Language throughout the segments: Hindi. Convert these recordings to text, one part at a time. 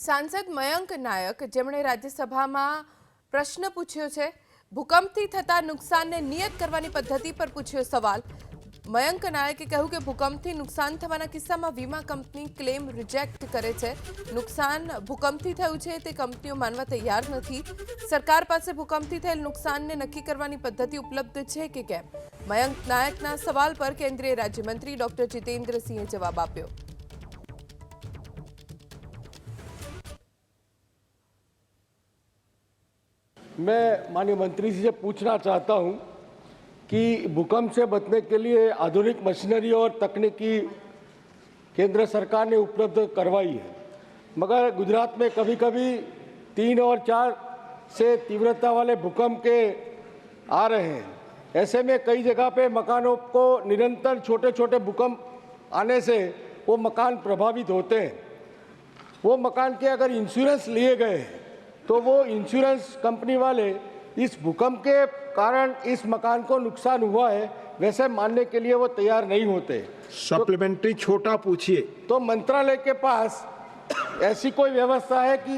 સાંસદ મયંક નાયક જેમણે રાજ્યસભામાં પ્રશ્ન પૂછ્યો છે, ભૂકંપથી થતા નુકસાનને નિયત કરવાની પદ્ધતિ પર પૂછ્યો સવાલ। મયંક નાયકે કહ્યું કે ભૂકંપથી નુકસાન થવાના કિસ્સામાં વીમા કંપની ક્લેમ રિજેક્ટ કરે છે। નુકસાન ભૂકંપથી થયું છે તે કંપનીઓ માનવા તૈયાર નથી। સરકાર પાસે ભૂકંપથી થયેલ નુકસાનને નક્કી કરવાની પદ્ધતિ ઉપલબ્ધ છે કે કેમ? મયંક નાયકના સવાલ પર કેન્દ્રીય રાજ્યમંત્રી ડોક્ટર જીતેન્દ્રસિંહે જવાબ આપ્યો। मैं माननीय मंत्री जी से पूछना चाहता हूं कि भूकंप से बचने के लिए आधुनिक मशीनरी और तकनीकी केंद्र सरकार ने उपलब्ध करवाई है, मगर गुजरात में कभी कभी 3 और 4 से तीव्रता वाले भूकंप के आ रहे हैं। ऐसे में कई जगह पे मकानों को निरंतर छोटे छोटे भूकंप आने से वो मकान प्रभावित होते हैं। वो मकान के अगर इंश्योरेंस लिए गए हैं तो वो इंश्योरेंस कंपनी वाले इस भूकंप के कारण इस मकान को नुकसान हुआ है वैसे मानने के लिए वो तैयार नहीं होते। सप्लीमेंट्री छोटा पूछिए। तो मंत्रालय के पास ऐसी कोई व्यवस्था है कि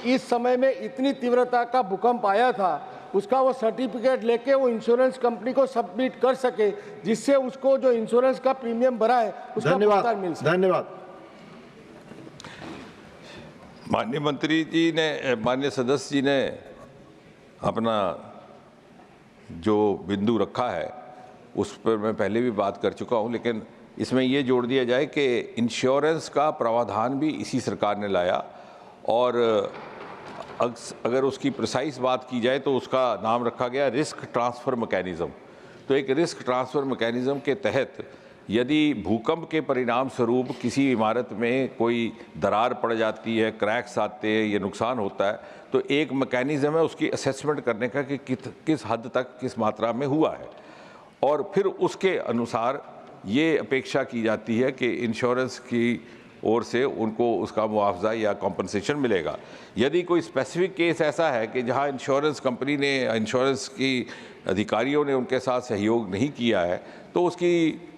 इस समय में इतनी तीव्रता का भूकंप आया था, उसका वो सर्टिफिकेट लेके वो इंश्योरेंस कंपनी को सबमिट कर सके, जिससे उसको जो इंश्योरेंस का प्रीमियम भरा है उसका भुगतान मिल सके। धन्यवाद। माननीय मंत्री जी ने, माननीय सदस्य जी ने अपना जो बिंदु रखा है उस पर मैं पहले भी बात कर चुका हूं, लेकिन इसमें ये जोड़ दिया जाए कि इंश्योरेंस का प्रावधान भी इसी सरकार ने लाया और अगर उसकी प्रिसाइज बात की जाए तो उसका नाम रखा गया रिस्क ट्रांसफ़र मैकेनिज़्म। तो एक रिस्क ट्रांसफ़र मैकेनिज़्म के तहत यदि भूकंप के परिणाम स्वरूप किसी इमारत में कोई दरार पड़ जाती है, क्रैक्स आते हैं, ये नुकसान होता है, तो एक मैकेनिज़्म है उसकी असेसमेंट करने का कि किस हद तक किस मात्रा में हुआ है और फिर उसके अनुसार ये अपेक्षा की जाती है कि इंश्योरेंस की ओर से उनको उसका मुआवजा या कॉम्पनसेशन मिलेगा। यदि कोई स्पेसिफिक केस ऐसा है कि जहां इंश्योरेंस कंपनी ने, इंश्योरेंस की अधिकारियों ने उनके साथ सहयोग नहीं किया है तो उसकी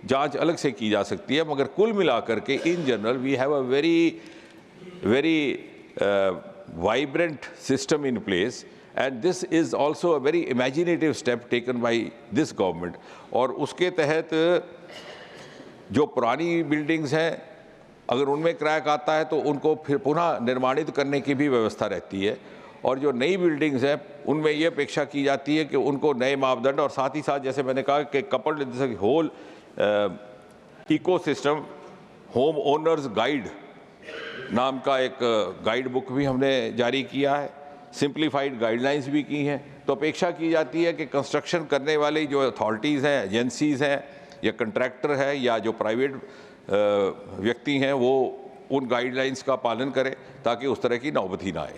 जांच अलग से की जा सकती है, मगर कुल मिलाकर के in general we have a very vibrant system in place and this is also a very imaginative step taken by this government। और उसके तहत जो पुरानी बिल्डिंग्स हैं अगर उनमें क्रैक आता है तो उनको फिर पुनः निर्माणित करने की भी व्यवस्था रहती है और जो नई बिल्डिंग्स हैं उनमें ये अपेक्षा की जाती है कि उनको नए मापदंड और साथ ही साथ जैसे मैंने कहा कि coupled whole ecosystem home owners guide नाम का एक गाइड बुक भी हमने जारी किया है, सिंप्लीफाइड गाइडलाइंस भी की हैं। तो अपेक्षा की जाती है कि कंस्ट्रक्शन करने वाली जो अथॉरिटीज़ हैं, एजेंसीज़ हैं या कंट्रैक्टर है या जो प्राइवेट व्यक्ति हैं वो उन गाइडलाइंस का पालन करें ताकि उस तरह की नौबत ही ना आए।